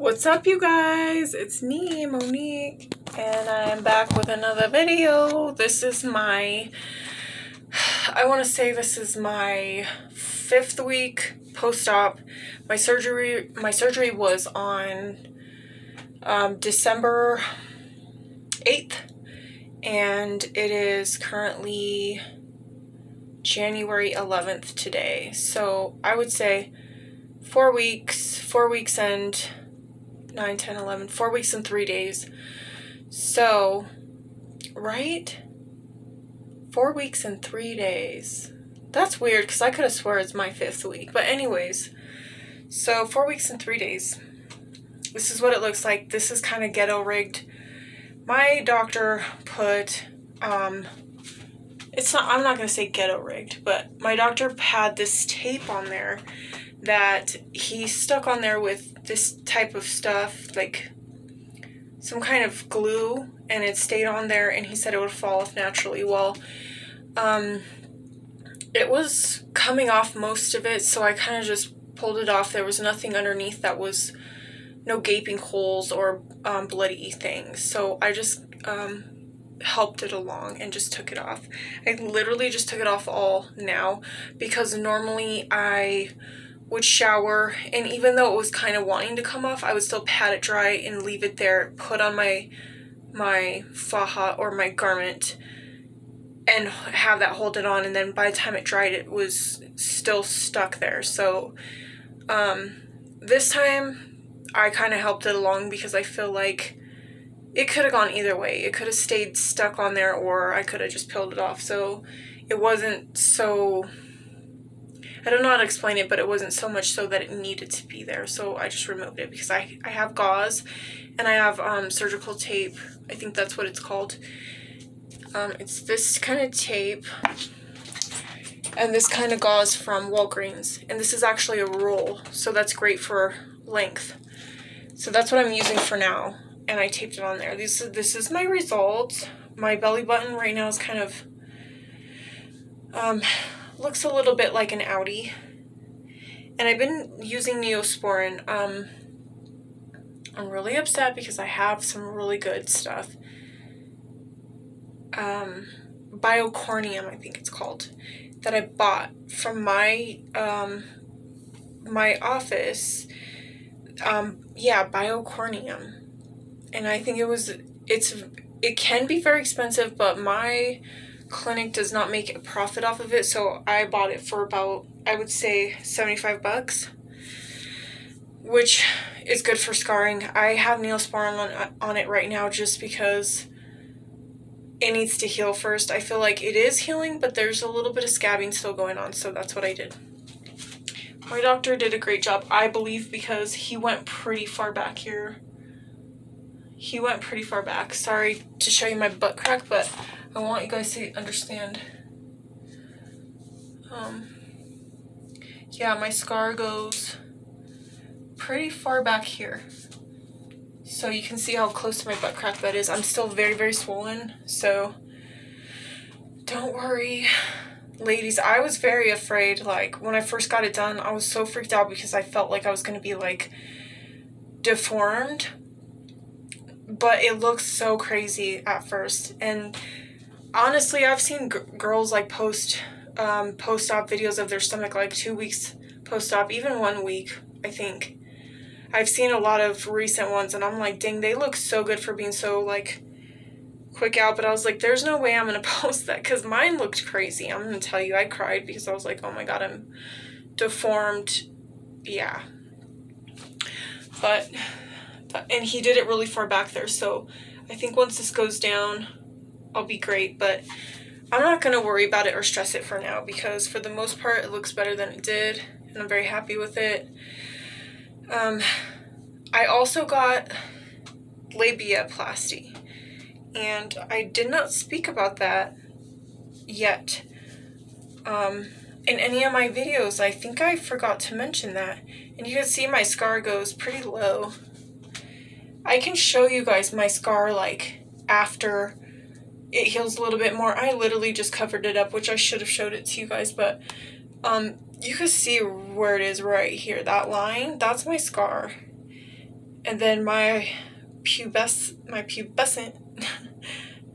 What's up, you guys? It's me, Monique, and I'm back with another video. This is my 5th week post-op. My surgery was on December 8th, and it is currently January 11th today. So I would say 4 weeks and 9, 10, 11, 4 weeks and 3 days. So, right? 4 weeks and 3 days. That's weird because I could have swore it's my 5th week. But anyways, so 4 weeks and 3 days. This is what it looks like. This is kind of ghetto rigged. My doctor put, I'm not going to say ghetto rigged, but my doctor had this tape on there that he stuck on there with this type of stuff, like some kind of glue, and it stayed on there, and he said it would fall off naturally. Well, it was coming off most of it, so I kind of just pulled it off. There was nothing underneath that was, no gaping holes or bloody things, so I just helped it along and just took it off. I literally just took it off all now, because normally I would shower, and even though it was kind of wanting to come off, I would still pat it dry and leave it there, put on my faja or my garment, and have that hold it on, and then by the time it dried, it was still stuck there. So this time I kind of helped it along, because I feel like it could have gone either way. It could have stayed stuck on there, or I could have just peeled it off. So it wasn't so, I don't know how to explain it, but it wasn't so much so that it needed to be there. So I just removed it, because I have gauze, and I have surgical tape. I think that's what it's called. It's this kind of tape and this kind of gauze from Walgreens. And this is actually a roll, so that's great for length. So that's what I'm using for now. And I taped it on there. This is my result. My belly button right now is kind of looks a little bit like an outie, and I've been using Neosporin. I'm really upset because I have some really good stuff. Biocornium, I think it's called, that I bought from my my office. Biocornium, and I think it can be very expensive, but my clinic does not make a profit off of it, so I bought it for about, I would say, $75, which is good for scarring. I have Neosporin on it right now just because it needs to heal first. I feel like it is healing, but there's a little bit of scabbing still going on, so that's what I did. My doctor did a great job, I believe, because he went pretty far back here. He went pretty far back. Sorry to show you my butt crack, but I want you guys to understand. Yeah, my scar goes pretty far back here. So you can see how close to my butt crack that is. I'm still very, very swollen, so don't worry. Ladies, I was very afraid. Like, when I first got it done, I was so freaked out because I felt like I was going to be, like, deformed. But it looks so crazy at first. And honestly, I've seen girls, like, post-op videos of their stomach, like, 2 weeks post-op, even 1 week, I think. I've seen a lot of recent ones, and I'm like, dang, they look so good for being so, like, quick out. But I was like, there's no way I'm going to post that, because mine looked crazy. I'm going to tell you, I cried because I was like, oh my god, I'm deformed. Yeah. And he did it really far back there, so I think once this goes down, I'll be great. But I'm not going to worry about it or stress it for now, because for the most part, it looks better than it did, and I'm very happy with it. I also got labiaplasty, and I did not speak about that yet in any of my videos. I think I forgot to mention that, and you can see my scar goes pretty low. I can show you guys my scar, like, after it heals a little bit more. I literally just covered it up, which I should have showed it to you guys, but you can see where it is right here. That line, that's my scar. And then my pubescent,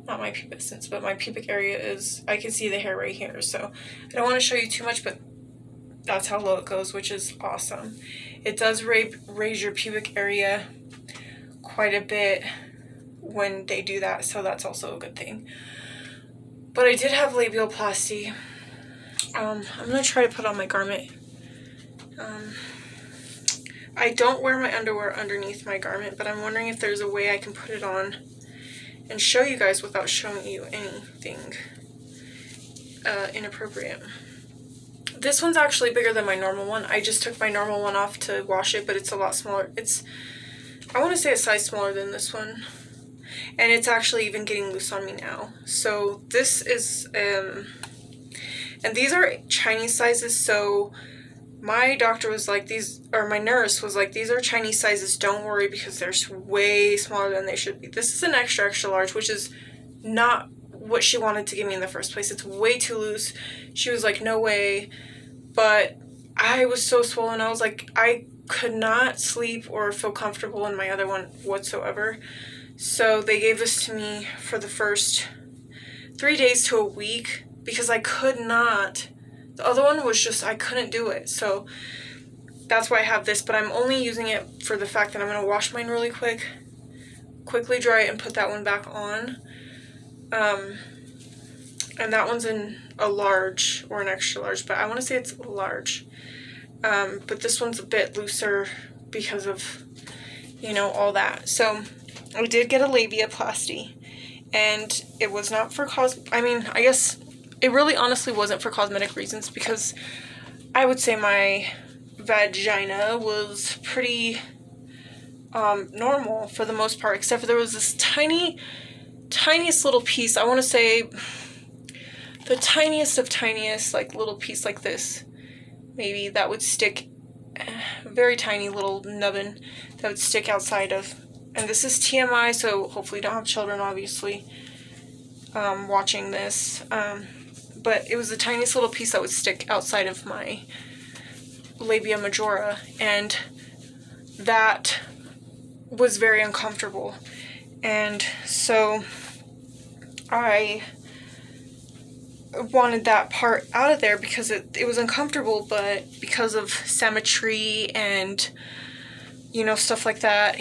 not my pubescence, but my pubic area is, I can see the hair right here. So I don't want to show you too much, but that's how low it goes, which is awesome. It does raise your pubic area quite a bit when they do that, so that's also a good thing. But I did have labiaplasty. I'm going to try to put on my garment. I don't wear my underwear underneath my garment, but I'm wondering if there's a way I can put it on and show you guys without showing you anything inappropriate. This one's actually bigger than my normal one. I just took my normal one off to wash it, but it's a lot smaller. It's, I want to say a size smaller than this one. And it's actually even getting loose on me now. So this is, and these are Chinese sizes, so my doctor was like, my nurse was like, these are Chinese sizes, don't worry, because they're way smaller than they should be. This is an extra, extra large, which is not what she wanted to give me in the first place. It's way too loose. She was like, no way. But I was so swollen. I was like, I could not sleep or feel comfortable in my other one whatsoever. So they gave this to me for the first 3 days to a week because I could not. The other one was just, I couldn't do it. So that's why I have this, but I'm only using it for the fact that I'm going to wash mine really quickly dry it and put that one back on. And that one's in a large or an extra large, but I want to say it's large. But this one's a bit looser because of, you know, all that. So I did get a labiaplasty, and it was not for I guess it really honestly wasn't for cosmetic reasons, because I would say my vagina was pretty normal for the most part, except for there was this tiniest little piece. I want to say the tiniest of tiniest, like little piece like this, maybe, that would stick, very tiny little nubbin that would stick outside of, and this is TMI, so hopefully don't have children, obviously, watching this, but it was the tiniest little piece that would stick outside of my labia majora, and that was very uncomfortable. And so I wanted that part out of there because it was uncomfortable, but because of symmetry and, you know, stuff like that,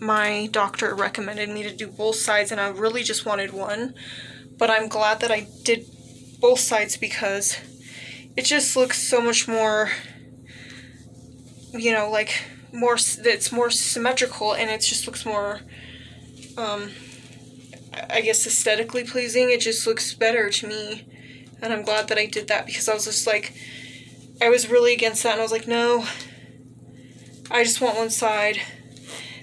my doctor recommended me to do both sides, and I really just wanted one. But I'm glad that I did both sides because it just looks so much more, you know, like it's more symmetrical, and it just looks more, I guess, aesthetically pleasing. It just looks better to me, and I'm glad that I did that, because I was just like, I was really against that, and I was like, no, I just want one side.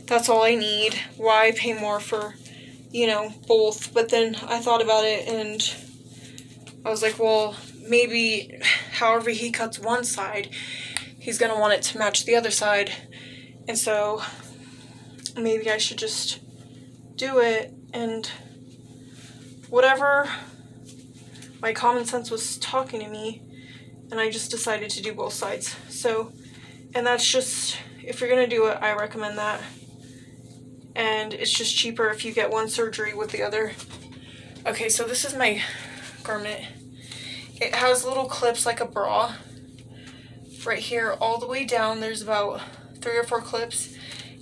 That's all I need. Why pay more for, you know, both? But then I thought about it, and I was like, well, maybe however he cuts one side, he's gonna want it to match the other side, and so maybe I should just do it. And whatever, my common sense was talking to me, and I just decided to do both sides. So, and that's just, if you're gonna do it, I recommend that. And it's just cheaper if you get one surgery with the other. Okay, so this is my garment. It has little clips like a bra. Right here, all the way down, there's about 3 or 4 clips.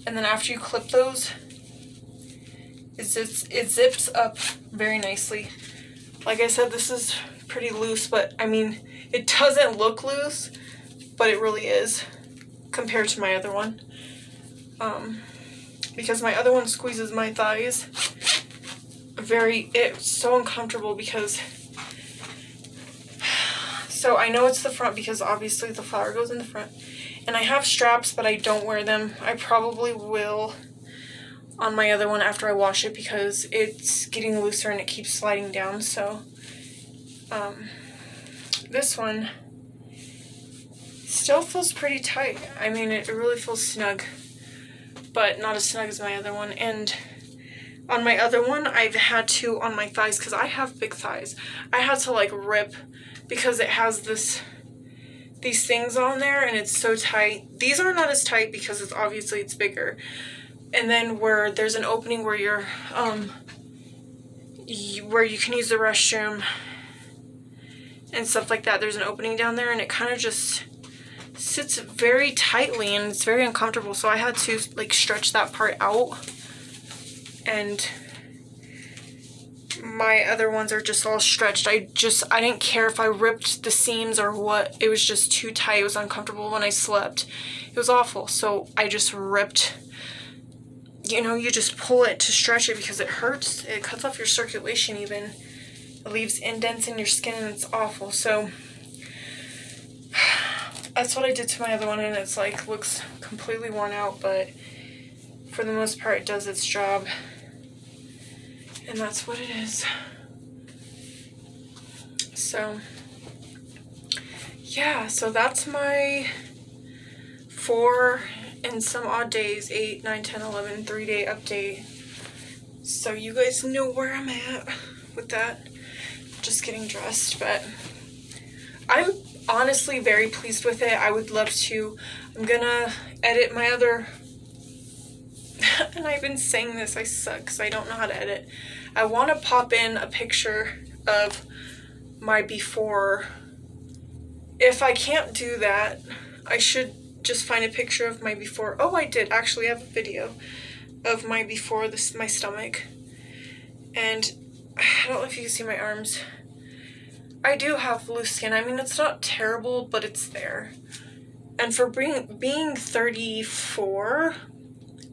And then after you clip those, it zips up very nicely. Like I said, this is pretty loose, but I mean, it doesn't look loose, but it really is compared to my other one. Because my other one squeezes my thighs it's so uncomfortable because, so I know it's the front because obviously the flower goes in the front, and I have straps, but I don't wear them. I probably will on my other one after I wash it because it's getting looser and it keeps sliding down. So this one still feels pretty tight. I mean, it really feels snug, but not as snug as my other one. And on my other one, I've had to, on my thighs, because I have big thighs, I had to like rip because it has these things on there, and it's so tight. These are not as tight because it's bigger, and then where there's an opening where you're where you can use the restroom and stuff like that. There's an opening down there, and it kind of just sits very tightly, and it's very uncomfortable. So I had to like stretch that part out, and my other ones are just all stretched. I didn't care if I ripped the seams or what. It was just too tight. It was uncomfortable when I slept. It was awful. So I just ripped, you know, you just pull it to stretch it because it hurts. It cuts off your circulation even. It leaves indents in your skin, and it's awful. So that's what I did to my other one, and it's like looks completely worn out, but for the most part it does its job. And that's what it is. So yeah, so that's my 4 and some odd days, 8, 9, 10, 11, 3-day update. So you guys know where I'm at with that. Just getting dressed, but I'm honestly very pleased with it. I would love to. I'm gonna edit my other and I've been saying this, I suck because I don't know how to edit. I want to pop in a picture of my before. If I can't do that, I should just find a picture of my before. Oh, I did actually have a video of my before my stomach. And I don't know if you can see my arms. I do have loose skin. I mean, it's not terrible, but it's there. And for being 34,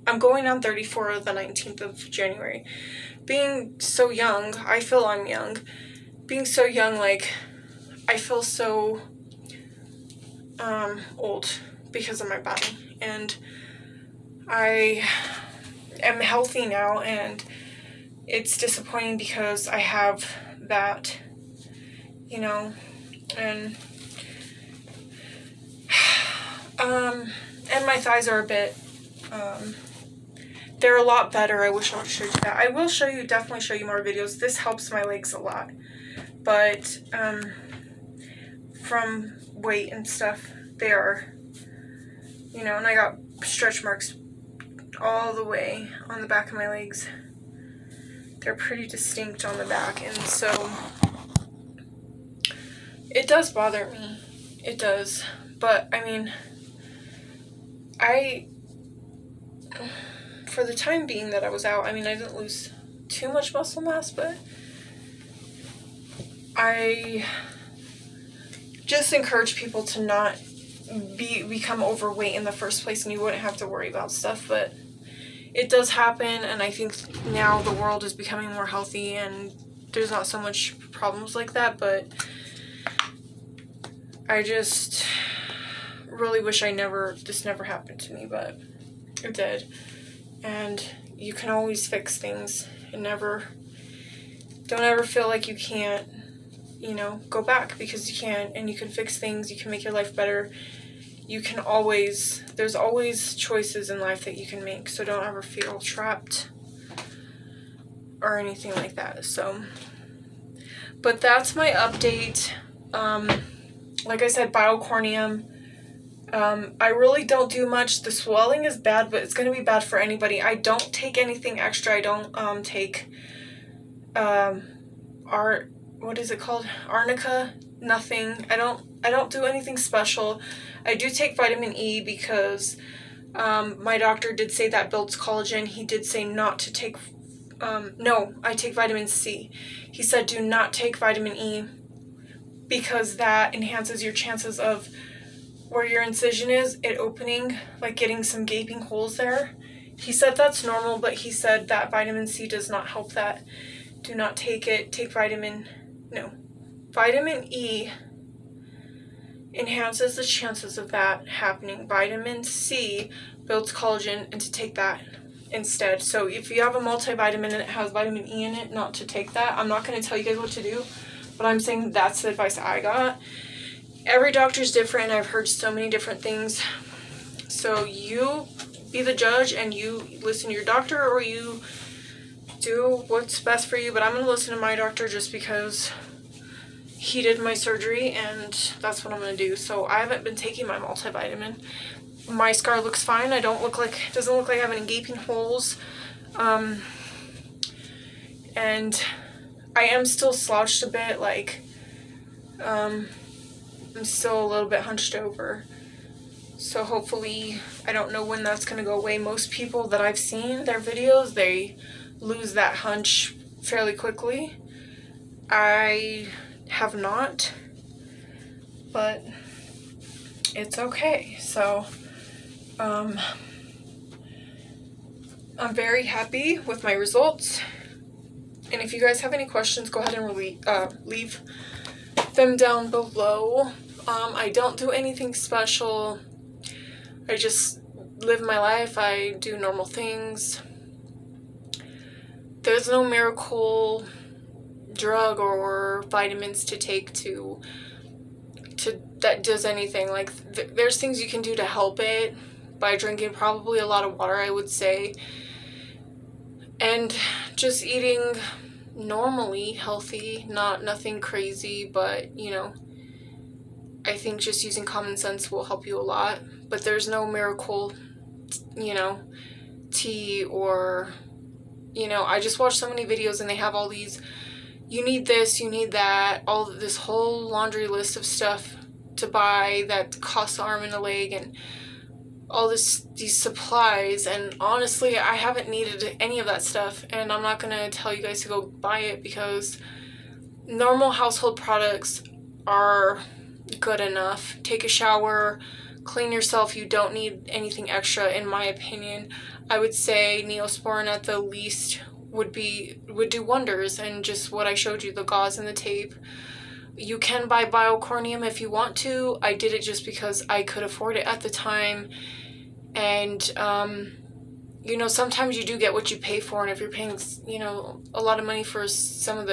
I'm going on 34 the 19th of January. Being so young, I feel I'm young. Being so young, like, I feel so old because of my body. And I am healthy now, and it's disappointing because I have that, you know, and my thighs are a bit, they're a lot better. I wish I would show you that. I will definitely show you more videos. This helps my legs a lot, but from weight and stuff, they are, you know, and I got stretch marks all the way on the back of my legs. They're pretty distinct on the back, and so it does bother me. It does. But, I mean, for the time being that I was out, I mean, I didn't lose too much muscle mass, but I just encourage people to not become overweight in the first place, and you wouldn't have to worry about stuff, but it does happen, and I think now the world is becoming more healthy, and there's not so much problems like that, but I just really wish this never happened to me, but it did. And you can always fix things, and don't ever feel like you can't, you know, go back, because you can, and you can fix things, you can make your life better. There's always choices in life that you can make, so don't ever feel trapped or anything like that. So, but that's my update. Like I said, biocorneum. I really don't do much. The swelling is bad, but it's going to be bad for anybody. I don't take anything extra. I don't take what is it called? Arnica. Nothing. I don't do anything special. I do take vitamin E because my doctor did say that builds collagen. He did say not to take no, I take vitamin C. He said do not take vitamin E because that enhances your chances of where your incision is, it opening, like getting some gaping holes there. He said that's normal, but he said that vitamin C does not help that. Do not take it. Take vitamin E enhances the chances of that happening. Vitamin C builds collagen, and to take that instead. So if you have a multivitamin and it has vitamin E in it, not to take that. I'm not going to tell you guys what to do, but I'm saying that's the advice I got. Every doctor's different. I've heard so many different things. So you be the judge, and you listen to your doctor, or you do what's best for you. But I'm going to listen to my doctor just because he did my surgery, and that's what I'm going to do. So I haven't been taking my multivitamin. my scar looks fine. I don't look like, doesn't look like I have any gaping holes. And I am still slouched a bit, like, I'm still a little bit hunched over. So hopefully, I don't know when that's gonna go away. Most people that I've seen their videos, they lose that hunch fairly quickly. I have not, but it's okay. So, I'm very happy with my results. And if you guys have any questions, go ahead and leave them down below. I don't do anything special. I just live my life. I do normal things. There's no miracle drug or vitamins to take to that does anything. Like, there's things you can do to help it by drinking probably a lot of water, I would say, and just eating normally healthy, nothing crazy, but you know, I think just using common sense will help you a lot. But there's no miracle, you know, tea or, you know, I just watch so many videos and they have all these, you need this, you need that, all this whole laundry list of stuff to buy that costs an arm and a leg and all these supplies. And honestly, I haven't needed any of that stuff, and I'm not gonna tell you guys to go buy it, because normal household products are good enough. Take a shower, clean yourself. You don't need anything extra, in my opinion. I would say Neosporin at the least would do wonders, and just what I showed you, the gauze and the tape. You can buy Biocornium if you want to. I did it just because I could afford it at the time. And you know, sometimes you do get what you pay for, and if you're paying, you know, a lot of money for some of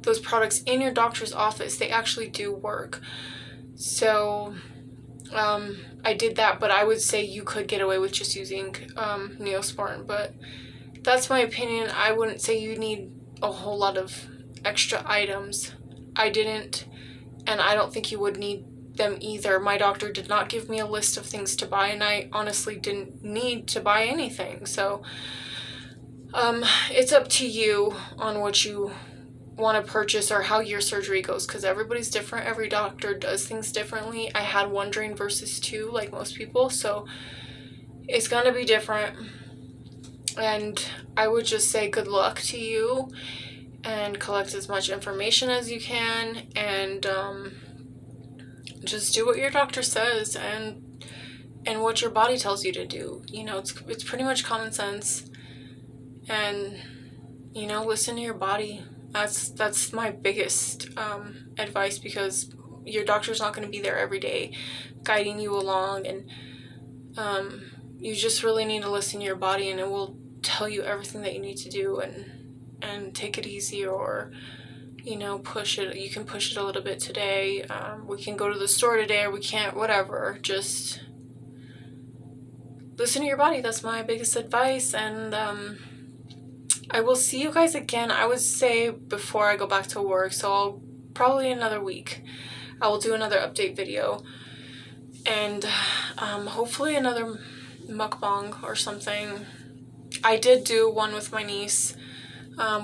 those products in your doctor's office, they actually do work. So I did that, but I would say you could get away with just using Neosporin, but that's my opinion. I wouldn't say you need a whole lot of extra items. I didn't, and I don't think you would need them either. My doctor did not give me a list of things to buy, and I honestly didn't need to buy anything. So it's up to you on what you want to purchase or how your surgery goes, because everybody's different. Every doctor does things differently. I had 1 drain versus 2, like most people, so it's gonna be different. And I would just say good luck to you, and collect as much information as you can, and just do what your doctor says and what your body tells you to do. You know, it's pretty much common sense, and you know, listen to your body. That's my biggest advice, because your doctor's not going to be there every day guiding you along, and you just really need to listen to your body, and it will tell you everything that you need to do, and take it easy, or you know, push it. You can push it a little bit today. We can go to the store today, or we can't, whatever. Just listen to your body. That's my biggest advice. And I will see you guys again, I would say, before I go back to work. So I'll probably another week, I will do another update video, and hopefully another mukbang or something. I did do one with my niece.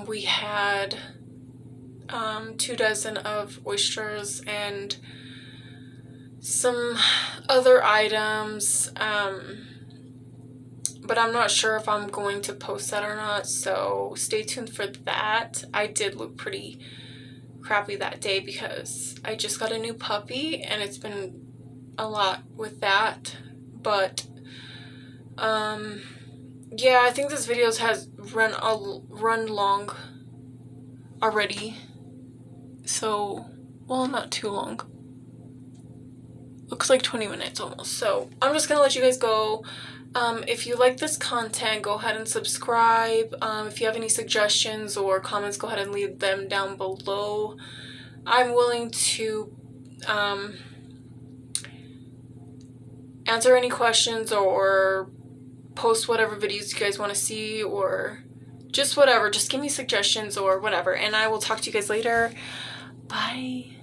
We had 2 dozen of oysters and some other items, but I'm not sure if I'm going to post that or not, so stay tuned for that. I did look pretty crappy that day because I just got a new puppy, and it's been a lot with that. But yeah, I think this video has run long already, so, well, not too long. Looks like 20 minutes almost. So I'm just gonna let you guys go. If you like this content, go ahead and subscribe. If you have any suggestions or comments, go ahead and leave them down below. I'm willing to answer any questions, or post whatever videos you guys want to see, or just whatever. Just give me suggestions or whatever, and I will talk to you guys later. Bye.